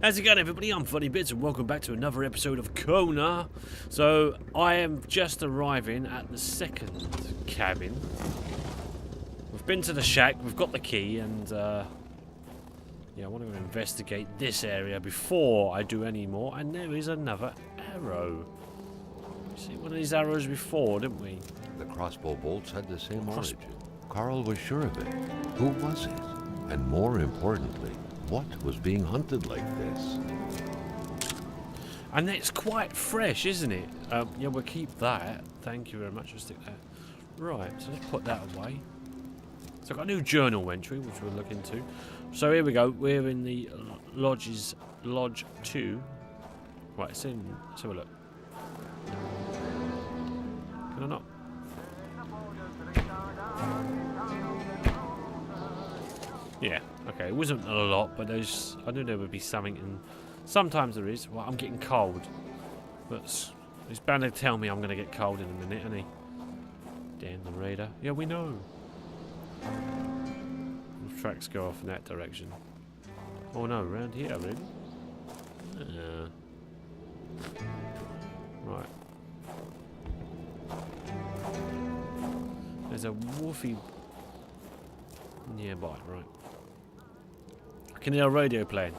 How's it going, everybody? I'm Funny Bits and welcome back to another episode of Kona. So I am just arriving at the second cabin. We've been to the shack, we've got the key, and yeah, I want to investigate this area before I do any more. And there is another arrow. We see one of these arrows before, didn't we? The crossbow bolts had the same origin. Carl was sure of it. Who was it? And more importantly, what was being hunted like this? And it's quite fresh, isn't it? Yeah, we'll keep that. Thank you very much. We'll stick that. Right, so let's put that away. So I've got a new journal entry, which we'll look into. So here we go. We're in the Lodge 2. Right, it's in. Let's have a look. Can I not? Yeah, okay, it wasn't a lot, but there's, I knew there would be something, and sometimes there is. Well, I'm getting cold, but he's bound to tell me I'm going to get cold in a minute, isn't he? Damn the radar. Yeah, we know. The tracks go off in that direction. Oh no, around here, really? Right. There's a woofy nearby, right. I can hear a radio playing.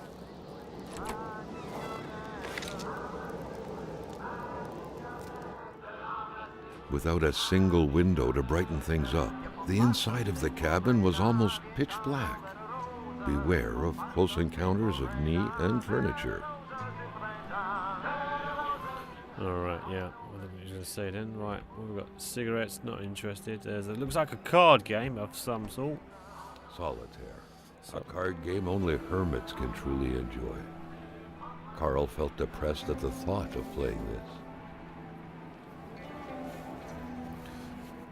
Without a single window to brighten things up, the inside of the cabin was almost pitch black. Beware of close encounters of knee and furniture. Alright, yeah. What was I going to say then? Right, we've got cigarettes, not interested. It looks like a card game of some sort. Solitaire. A card game only hermits can truly enjoy. Carl felt depressed at the thought of playing this.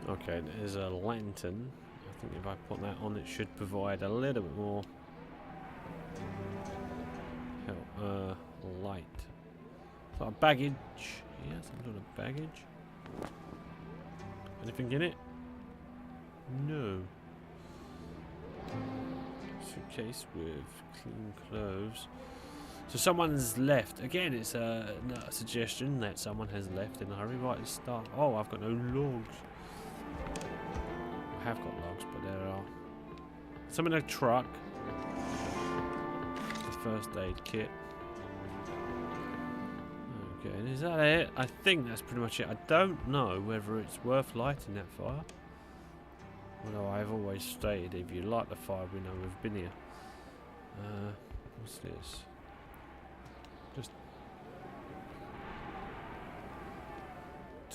Okay, there's a lantern. I think if I put that on, it should provide a little bit more light. Is that a baggage? Yeah, some sort of baggage. Anything in it? No. Suitcase with clean clothes. So someone's left. Again, it's a suggestion that someone has left in a hurry. Right, let's start. Oh, I've got no logs. I have got logs, but there are some in a truck. The first aid kit. Okay, is that it? I think that's pretty much it. I don't know whether it's worth lighting that fire. Although I've always stated, if you light the fire, we know we've been here. What's this? Just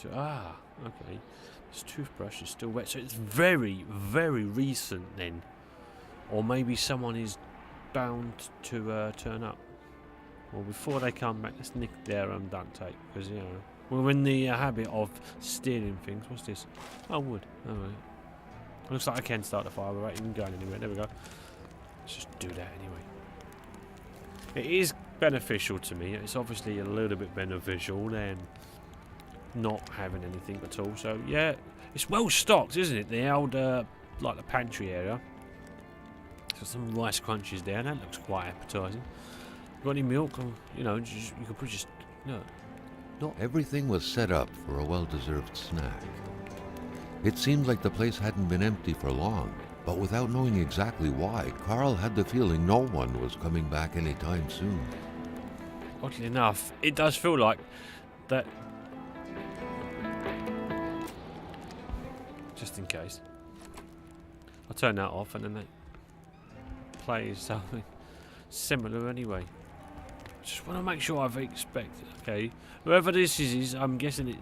okay. This toothbrush is still wet, so it's very, very recent then, or maybe someone is bound to turn up. Well, before they come back, let's nick their duct tape, because you know we're in the habit of stealing things. What's this? Oh, wood. Oh, right. Looks like I can start the fire without even going anywhere. There we go. Let's just do that anyway. It is beneficial to me. It's obviously a little bit beneficial than not having anything at all. So yeah, it's well stocked, isn't it? The old like the pantry area. Got some rice crunches there. That looks quite appetizing. Got any milk? Or, you know, you could probably just not. Everything was set up for a well-deserved snack. It seemed like the place hadn't been empty for long, but without knowing exactly why, Carl had the feeling no one was coming back anytime soon. Oddly enough, it does feel like that. Just in case. I'll turn that off and then that plays something similar anyway. Just want to make sure I've expected. Okay, whoever this is I'm guessing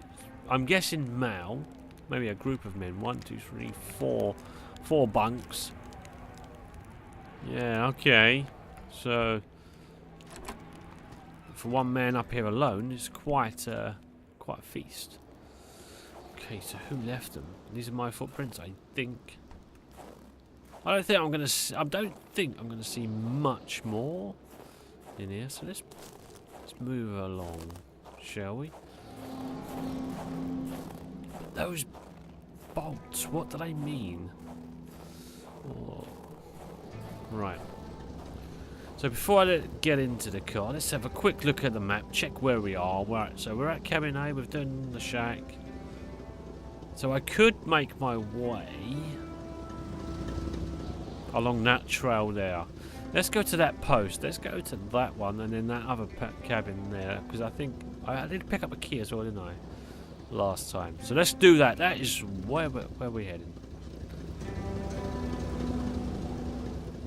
Mal. Maybe a group of men. 1, 2, 3, 4. 4 bunks. Yeah, okay. So for one man up here alone, it's quite a feast. Okay, so who left them? These are my footprints, I think. I don't think I'm gonna see much more in here. So let's move along, shall we? Those bolts, what do they mean? Oh. Right. So before I get into the car, let's have a quick look at the map, check where we are. Right, so we're at cabin A, we've done the shack. So I could make my way along that trail there. Let's go to that post. Let's go to that one and then that other cabin there. Because I think I did pick up a key as well, didn't I? Last time. So let's do that. That is where we're heading.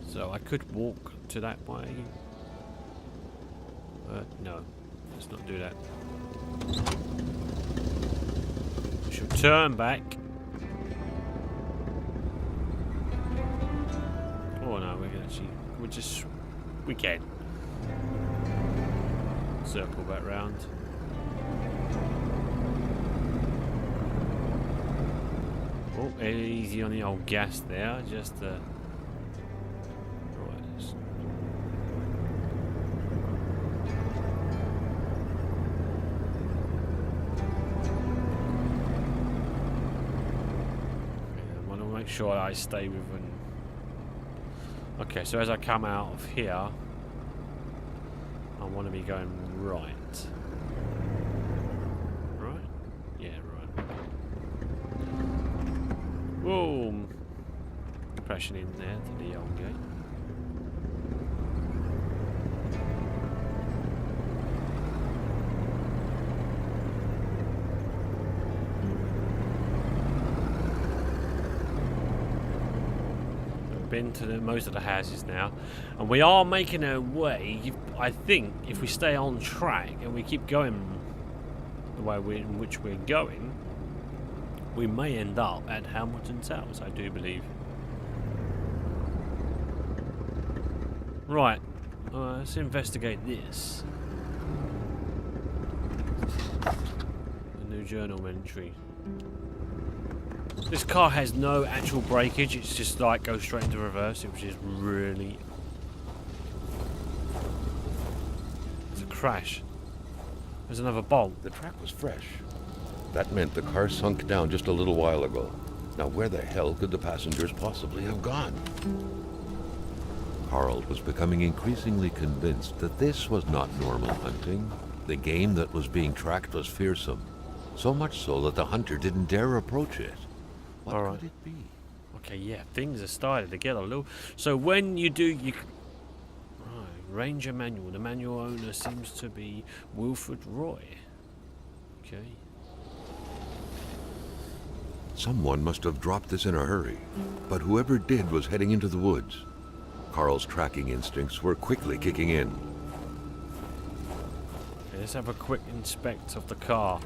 So I could walk to that way. No. Let's not do that. We should turn back. Oh no, we can actually... We can. Circle back round. Oh, easy on the old gas there. Just right. I want to make sure I stay within. Okay, so as I come out of here, I want to be going right. Right? Yeah, right. Whoa! Crashing in there to the old gate. Been to most of the houses now, and we are making our way. I think if we stay on track and we keep going the way in which we're going, we may end up at Hamilton's house, I do believe. Right, let's investigate this. A new journal entry. This car has no actual breakage, it's just like goes straight into reverse, which is really... It's a crash. There's another bolt. The track was fresh. That meant the car sunk down just a little while ago. Now where the hell could the passengers possibly have gone? Carl was becoming increasingly convinced that this was not normal hunting. The game that was being tracked was fearsome. So much so that the hunter didn't dare approach it. What could it be? Okay, yeah, things are starting to get a little... So when you do... Right, Ranger manual. The manual owner seems to be Wilfred Roy. Okay. Someone must have dropped this in a hurry, but whoever did was heading into the woods. Carl's tracking instincts were quickly kicking in. Okay, let's have a quick inspect of the car.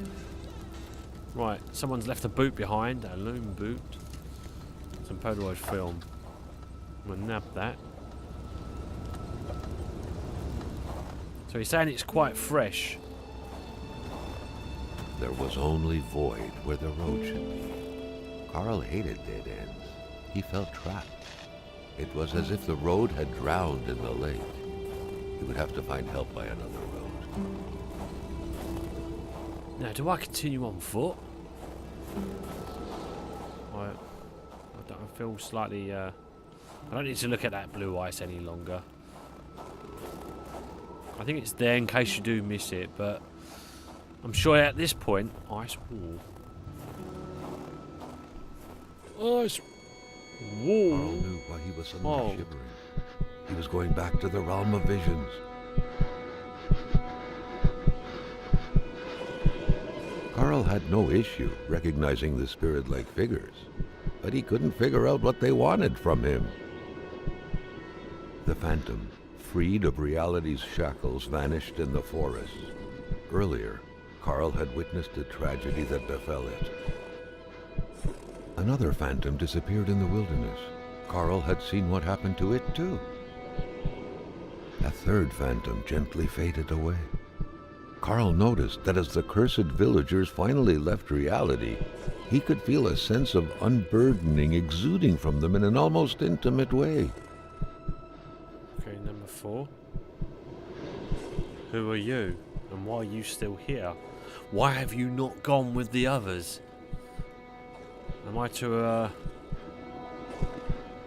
Right, someone's left a boot behind, a loom boot. Some Polaroid film. I'm gonna nab that. So he's saying it's quite fresh. There was only void where the road should be. Carl hated dead ends. He felt trapped. It was as if the road had drowned in the lake. He would have to find help by another road. Now, do I continue on foot? I feel slightly... I don't need to look at that blue ice any longer. I think it's there in case you do miss it, but I'm sure at this point... Ice wall. Ice wall. Carl knew why he was suddenly shivering. He was going back to the realm of visions. Carl had no issue recognizing the spirit-like figures, but he couldn't figure out what they wanted from him. The phantom, freed of reality's shackles, vanished in the forest. Earlier, Carl had witnessed a tragedy that befell it. Another phantom disappeared in the wilderness. Carl had seen what happened to it too. A third phantom gently faded away. Carl noticed that as the cursed villagers finally left reality, he could feel a sense of unburdening exuding from them in an almost intimate way. Okay, number 4. Who are you? And why are you still here? Why have you not gone with the others? Am I to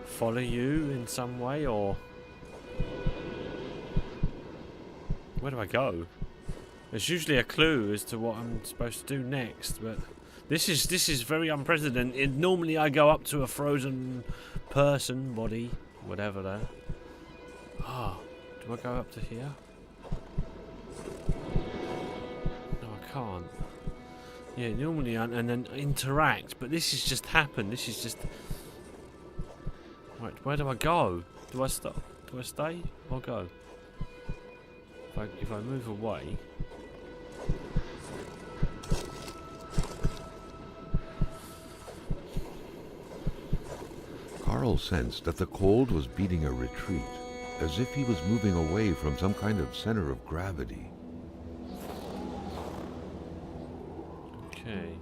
follow you in some way, or... Where do I go? There's usually a clue as to what I'm supposed to do next, but this is very unprecedented. Normally I go up to a frozen person, body, whatever that. Ah, do I go up to here? No, I can't. Yeah, normally and then interact, but this has just happened. This is just... Right, where do I go? Do I stop? Do I stay or go? If I move away... Carl sensed that the cold was beating a retreat, as if he was moving away from some kind of center of gravity. Okay.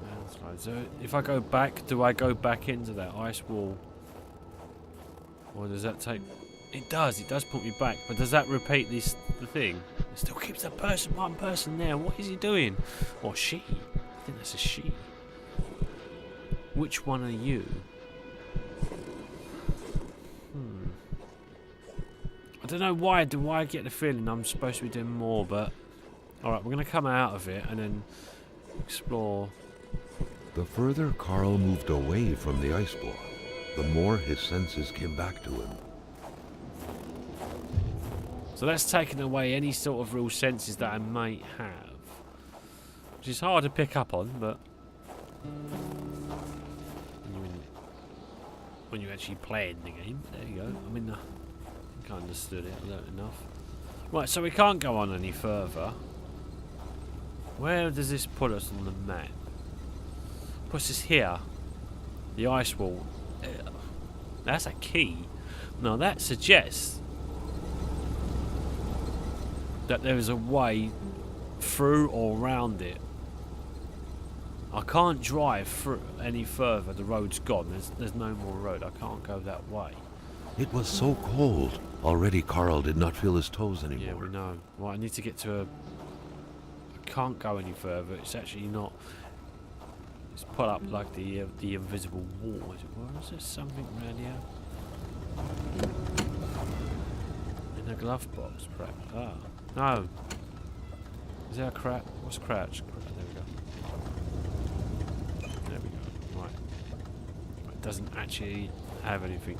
Landslide. So if I go back, do I go back into that ice wall? Or does that take... It does put me back, but does that repeat the thing? It still keeps one person there. What is he doing? Or she? I think that's a she. Which one are you? I don't know why do I get the feeling I'm supposed to be doing more, but alright, we're going to come out of it and then explore. The further Carl moved away from the ice block, the more his senses came back to him. So that's taken away any sort of real senses that I might have, which is hard to pick up on, but when you actually playing the game, there you go. I mean, I think I understood it. I learnt enough. Right, so we can't go on any further. Where does this put us on the map? Puts us here. The ice wall. That's a key. Now that suggests that there is a way through or around it. I can't drive through any further. The road's gone. There's no more road. I can't go that way. It was so cold. Already Carl did not feel his toes anymore. Yeah, we know. Right, I need to get to a... I can't go any further. It's actually not... It's put up like the invisible wall, as it were. Is there something around here? In a glove box, perhaps. Ah. No. Is there a crouch? What's crouch? There we go. There we go. Right. It doesn't actually have anything.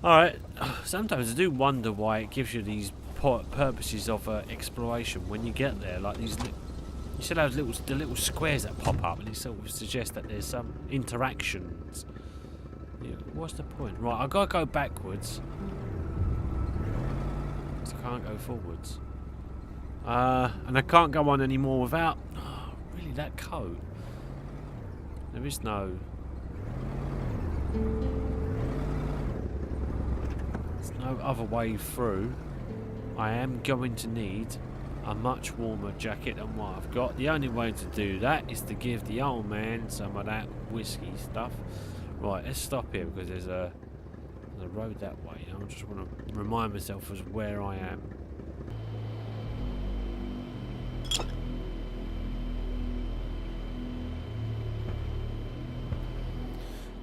Alright. Sometimes I do wonder why it gives you these purposes of exploration when you get there. Like these... You still have the little squares that pop up and it sort of suggests that there's some interactions. Yeah, what's the point? Right, I've got to go backwards. Because I can't go forwards. And I can't go on anymore without... Oh, really, that code? There is no... There's no other way through. I am going to need a much warmer jacket than what I've got. The only way to do that is to give the old man some of that whiskey stuff. Right, let's stop here because there's a road that way. I just want to remind myself of where I am.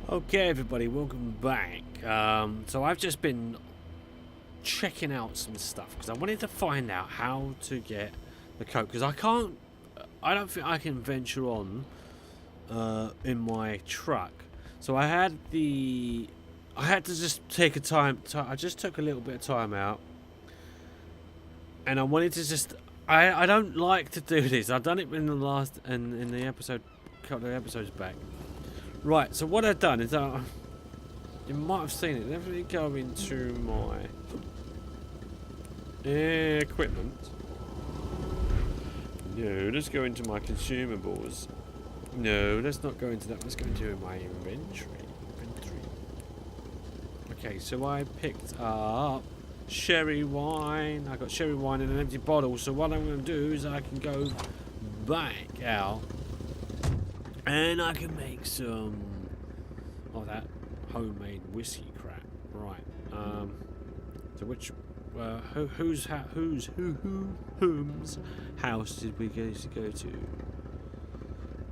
Okay, everybody, welcome back. So I've just been checking out some stuff because I wanted to find out how to get the coat, because I don't think I can venture on in my truck. So I had to just take a time. I just took a little bit of time out, and I wanted to just. I don't like to do this. I've done it in the episode, couple of episodes back. Right. So what I've done is you might have seen it. Let me go into my equipment. No, let's go into my consumables. No, let's not go into that. Let's go into my inventory. Okay, so I picked up sherry wine. I got sherry wine in an empty bottle. So what I'm going to do is I can go back out and I can make some of that homemade whiskey crap. Right. So which whose house did we go to?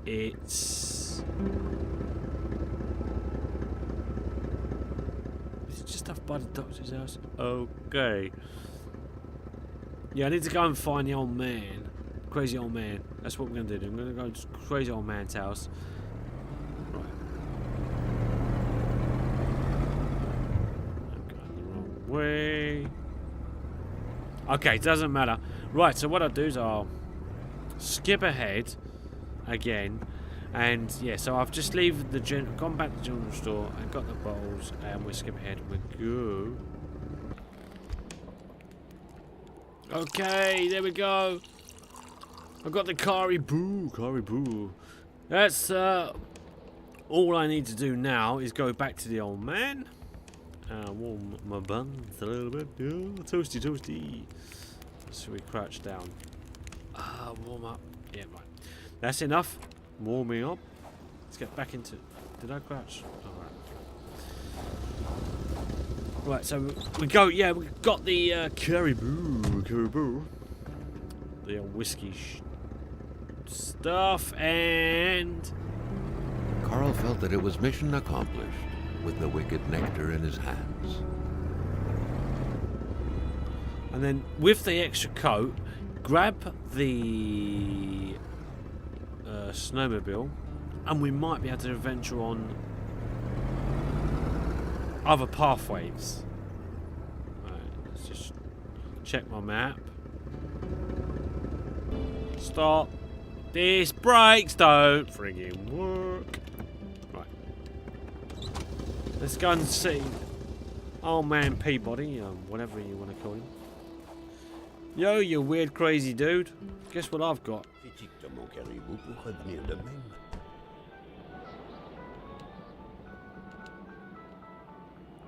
It's just off by the doctor's house. Okay. Yeah, I need to go and find the old man. Crazy old man. That's what we're going to do. I'm going to go to crazy old man's house. Right. I'm going the wrong way. Okay, doesn't matter. Right, so what I'll do is I'll skip ahead again. And yeah, so I've just gone back to the general store and got the bottles, and we'll skip ahead and we'll go. Okay, there we go. I've got the Caribou. That's all I need to do now is go back to the old man. Warm my buns a little bit. Yeah, toasty. So we crouch down. Warm up. Yeah, right. That's enough. Warming up. Let's get back into... Did I crouch? Alright. Right, so we go... Yeah, we got the Caribou. The old whiskey stuff, and... Carl felt that it was mission accomplished with the wicked nectar in his hands. And then with the extra coat, grab the snowmobile, and we might be able to venture on other pathways. Right, let's just check my map. Stop. These brakes don't friggin' work. Right. Let's go and see old man Peabody, whatever you want to call him. Yo, you weird crazy dude. Guess what I've got?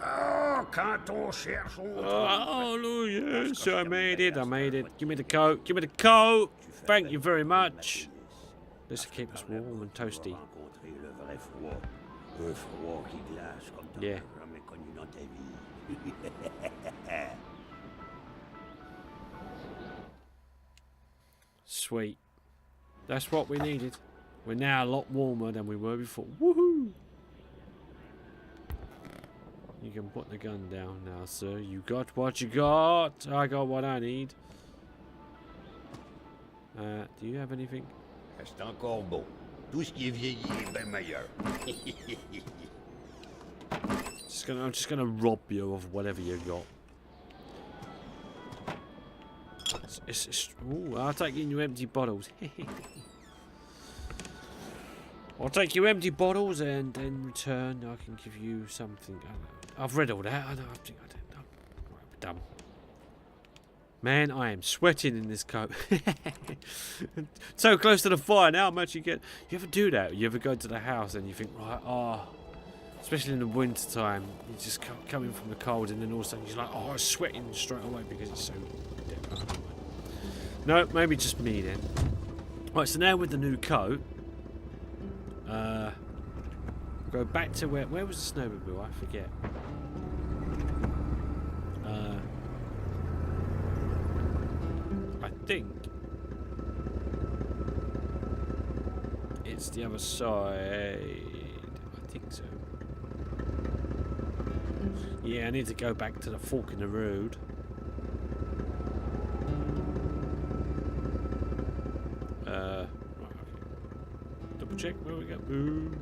Oh, no, yes, I made it. Give me the coat. Thank you very much. This will keep us warm and toasty. Yeah. Sweet. That's what we needed. We're now a lot warmer than we were before. Woohoo! You can put the gun down now, sir. You got what you got. I got what I need. Do you have anything? Reste encore beau. Tout ce qui est vieilli est bien meilleur. I'm just gonna rob you of whatever you got. Ooh, I'll take you in your empty bottles. I'll take you empty bottles, and in return I can give you something. I've read all that. I think I don't know. Right, dumb. Man, I am sweating in this coat. So close to the fire now. I'm actually getting... You ever do that? You ever go to the house and you think, right, especially in the winter time, you just come in from the cold, and then all of a sudden you're like, I'm sweating straight away because it's so... No, maybe just me then. Right, so now with the new coat, go back to where was the snowmobile? I forget. I think it's the other side. I think so. Yeah, I need to go back to the fork in the road. Right, okay. Double check where we go. Ooh.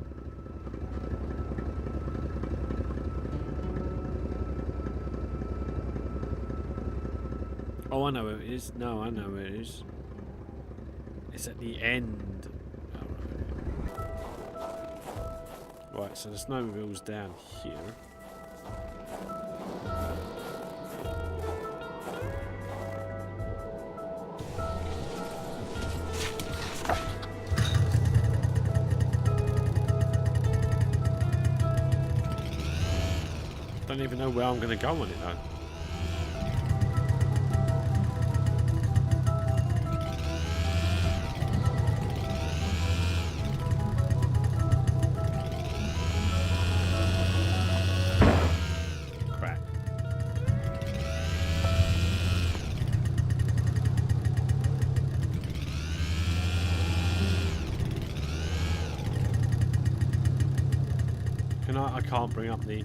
Oh, I know where it is. No, I know where it is. It's at the end. Oh, right, so the snowmobile's down here. Don't even know where I'm going to go on it though. I can't bring up the...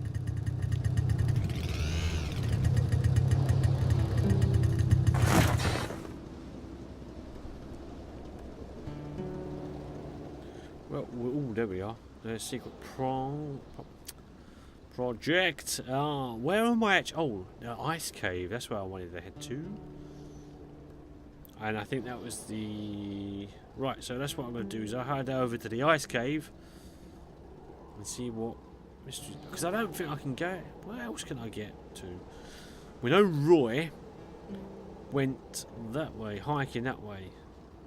Oh, there we are. There's secret project. Where am I at? Oh, the ice cave. That's where I wanted to head to. And I think that was the... Right, so that's what I'm going to do, is I'll head over to the ice cave and see what mystery... Because I don't think I can get... Where else can I get to? We know Roy went that way, hiking that way.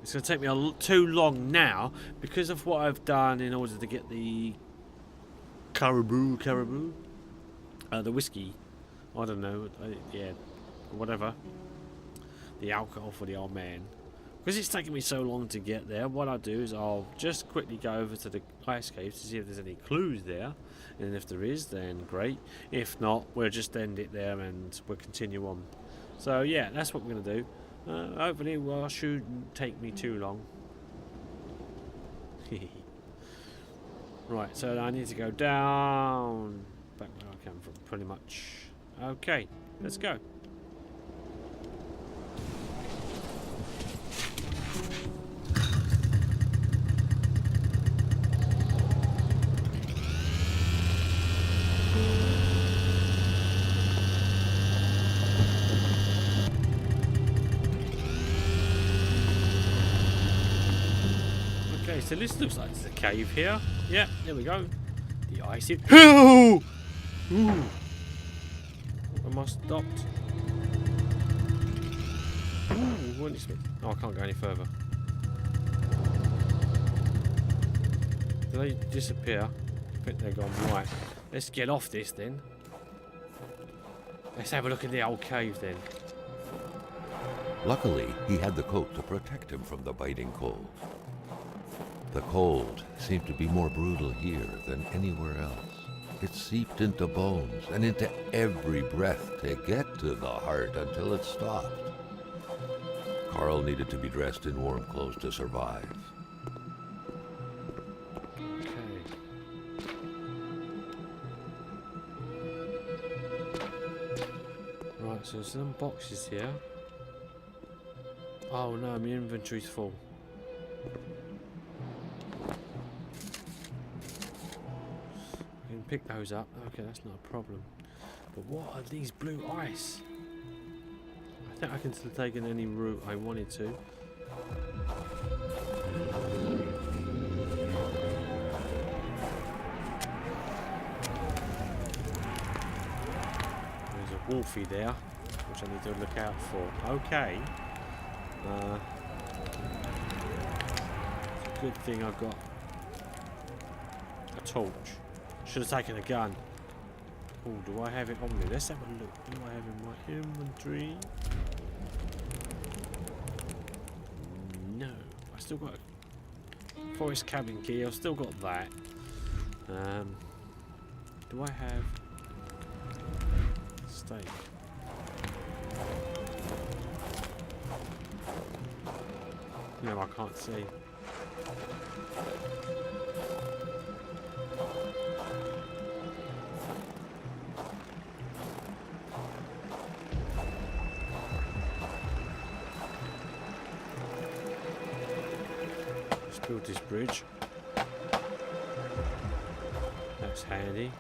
It's going to take me too long now because of what I've done in order to get the caribou, the whiskey. I don't know, yeah, whatever. The alcohol for the old man. Because it's taken me so long to get there, what I'll do is I'll just quickly go over to the ice cave to see if there's any clues there. And if there is, then great. If not, we'll just end it there and we'll continue on. So yeah, that's what we're going to do. Hopefully it shouldn't take me too long. Right, so I need to go down back where I came from, pretty much. Okay, let's go. So this looks like there's a cave here. Yeah, there we go. The icy... Ooh! Ooh! Am I stopped? Ooh, what is it? Oh, I can't go any further. Did they disappear? I think they're gone. Right. Let's get off this then. Let's have a look at the old cave then. Luckily, he had the coat to protect him from the biting cold. The cold seemed to be more brutal here than anywhere else. It seeped into bones and into every breath to get to the heart until it stopped. Carl needed to be dressed in warm clothes to survive. Okay. Right, so there's some boxes here. Oh no, my inventory's full. Pick those up. Okay, that's not a problem. But what are these blue ice? I think I can still take in any route I wanted to. There's a wolfie there, which I need to look out for. Okay. It's a good thing I've got a torch. Should have taken a gun. Oh, do I have it on me? Let's have a look. What do I have in my inventory? No. I still got a forest cabin key. I've still got that. Do I have steak? No, I can't see. Build this bridge. That's handy.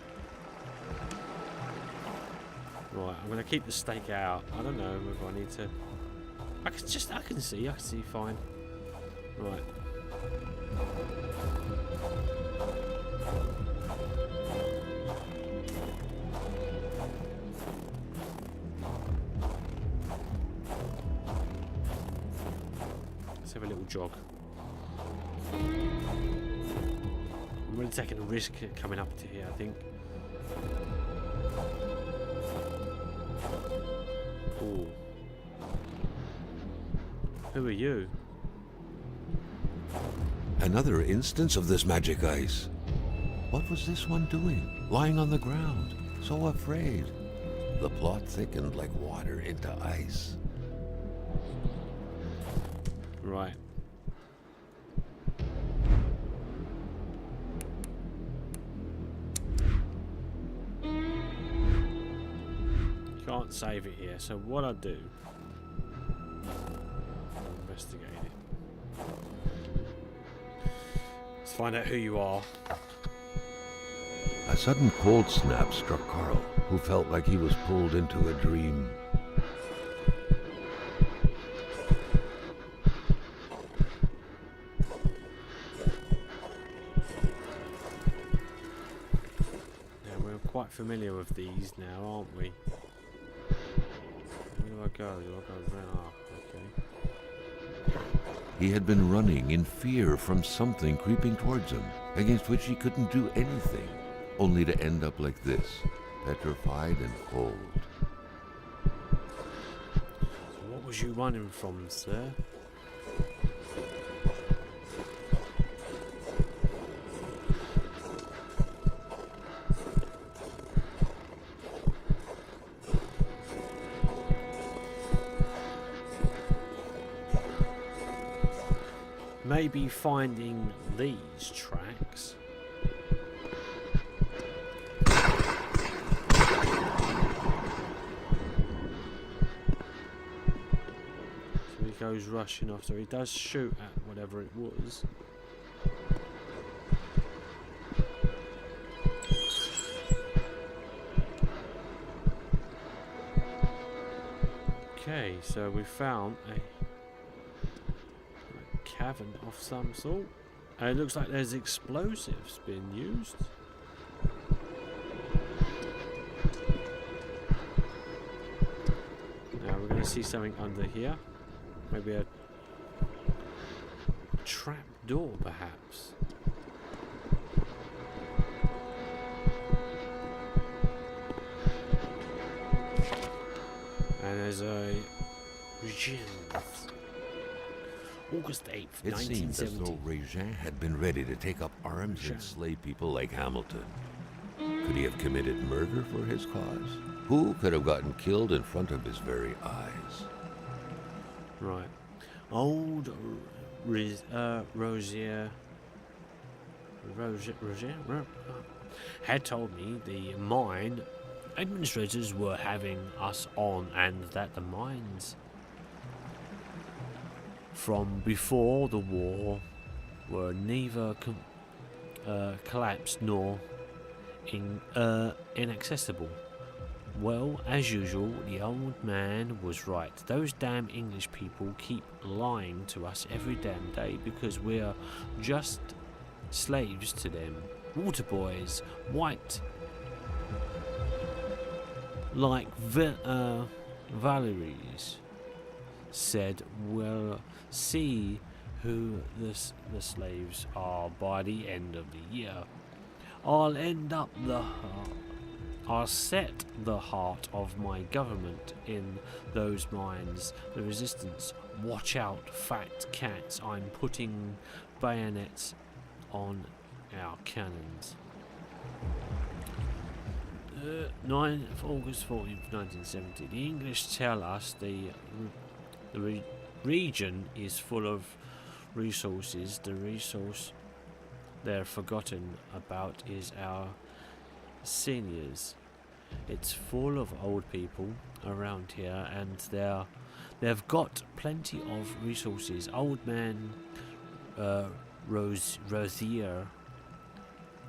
Right, I'm gonna keep the stake out. I don't know if I need to. I can see fine. Right. Let's have a little jog. I'm really taking a risk coming up to here, I think. Ooh. Who are you? Another instance of this magic ice. What was this one doing, lying on the ground, so afraid? The plot thickened like water into ice. Right. Can't save it here, so what I do, I'll investigate it. Let's find out who you are. A sudden cold snap struck Carl, who felt like he was pulled into a dream. Now we're quite familiar with these now, aren't we? Where do I go? Do I go around? Oh, okay. He had been running in fear from something creeping towards him, against which he couldn't do anything, only to end up like this, petrified and cold. So what was you running from, sir? Maybe finding these tracks. So he goes rushing off. So he does shoot at whatever it was. Okay, so we found a cavern of some sort. And it looks like there's explosives being used. Now we're going to see something under here. Maybe a trap door, perhaps. And there's a regime. August 8th, It seemed as 1970. though Régin had been ready to take up arms and slay people like Hamilton. Could he have committed murder for his cause? Who could have gotten killed in front of his very eyes? Right. Old Rosier had told me the mine administrators were having us on, and that the mines from before the war were neither collapsed nor inaccessible. Well, as usual, the old man was right. Those damn English people keep lying to us every damn day because we're just slaves to them. Water boys, white, like Valerie's said, we'll see who the slaves are by the end of the year. I'll set the heart of my government in those mines. The resistance. Watch out, fat cats. I'm putting bayonets on our cannons. 9th August 14th, 1970. The English tell us the region is full of resources. The resource they're forgotten about is our seniors. It's full of old people around here, and they've got plenty of resources. Old man Rosier,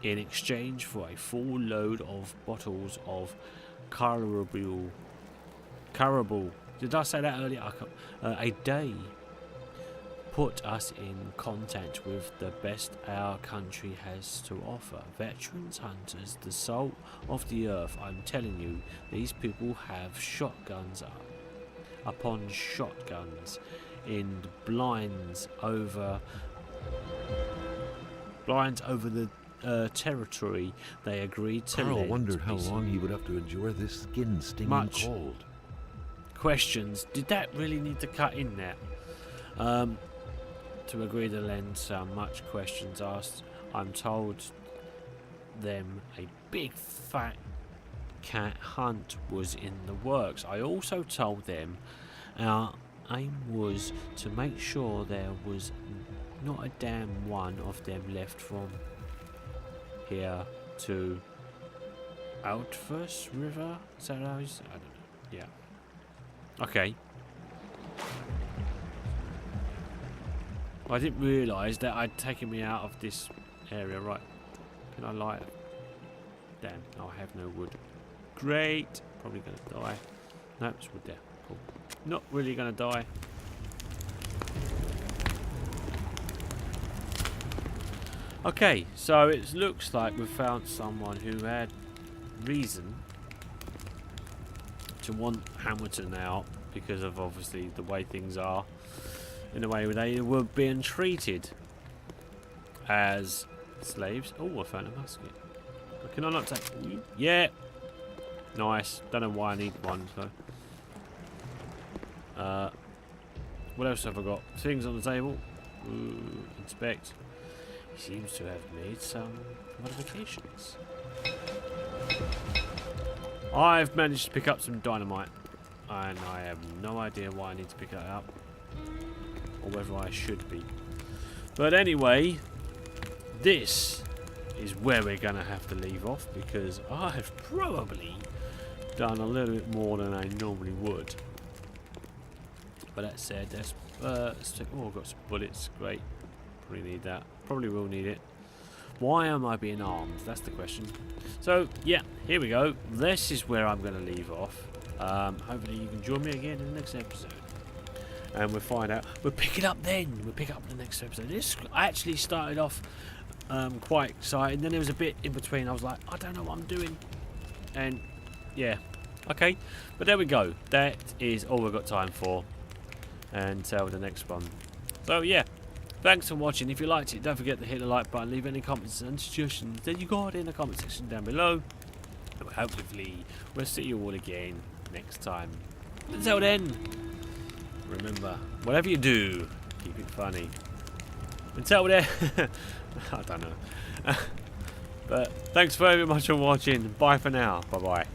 in exchange for a full load of bottles of caribou. Did I say that earlier? A day. Put us in contact with the best our country has to offer. Veterans, hunters, the salt of the earth. I'm telling you, these people have shotguns upon shotguns in blinds over the territory they agreed to. Carl lend wondered how peace. long he would have to endure this skin-stinging Much. cold. Questions. Did that really need to cut in there? To agree to lend some much questions asked. I'm told them a big fat cat hunt was in the works. I also told them our aim was to make sure there was not a damn one of them left from here to Outfirst River. Is that how it's? I don't know. Yeah. Okay. I didn't realise that I'd taken me out of this area. Right. Can I light it? Damn, I have no wood. Great. Probably going to die. No, it's wood there. Cool. Not really going to die. Okay, so it looks like we've found someone who had reason to want Hamilton out because of obviously the way things are, in the way they were being treated as slaves. Oh, I found a musket. Can I not take? Yeah, nice. Don't know why I need one. So, what else have I got? Things on the table. Ooh, inspect. He seems to have made some modifications. I've managed to pick up some dynamite, and I have no idea why I need to pick that up, or whether I should be. But anyway, this is where we're going to have to leave off, because I've probably done a little bit more than I normally would. But that said, let's take, oh, I've got some bullets, great. Probably need that. Probably will need it. Why am I being armed? That's the question. So, yeah, here we go. This is where I'm going to leave off. Hopefully you can join me again in the next episode. And we'll find out. We'll pick it up then. We'll pick up the next episode. This actually started off quite exciting. Then there was a bit in between. I was like, I don't know what I'm doing. And, yeah. Okay. But there we go. That is all we've got time for. Until the next one. So, yeah. Thanks for watching. If you liked it, don't forget to hit the like button. Leave any comments and suggestions that you got in the comment section down below. And hopefully, we'll see you all again next time. Until then, remember, whatever you do, keep it funny. Until then, I don't know. But thanks very much for watching. Bye for now. Bye-bye.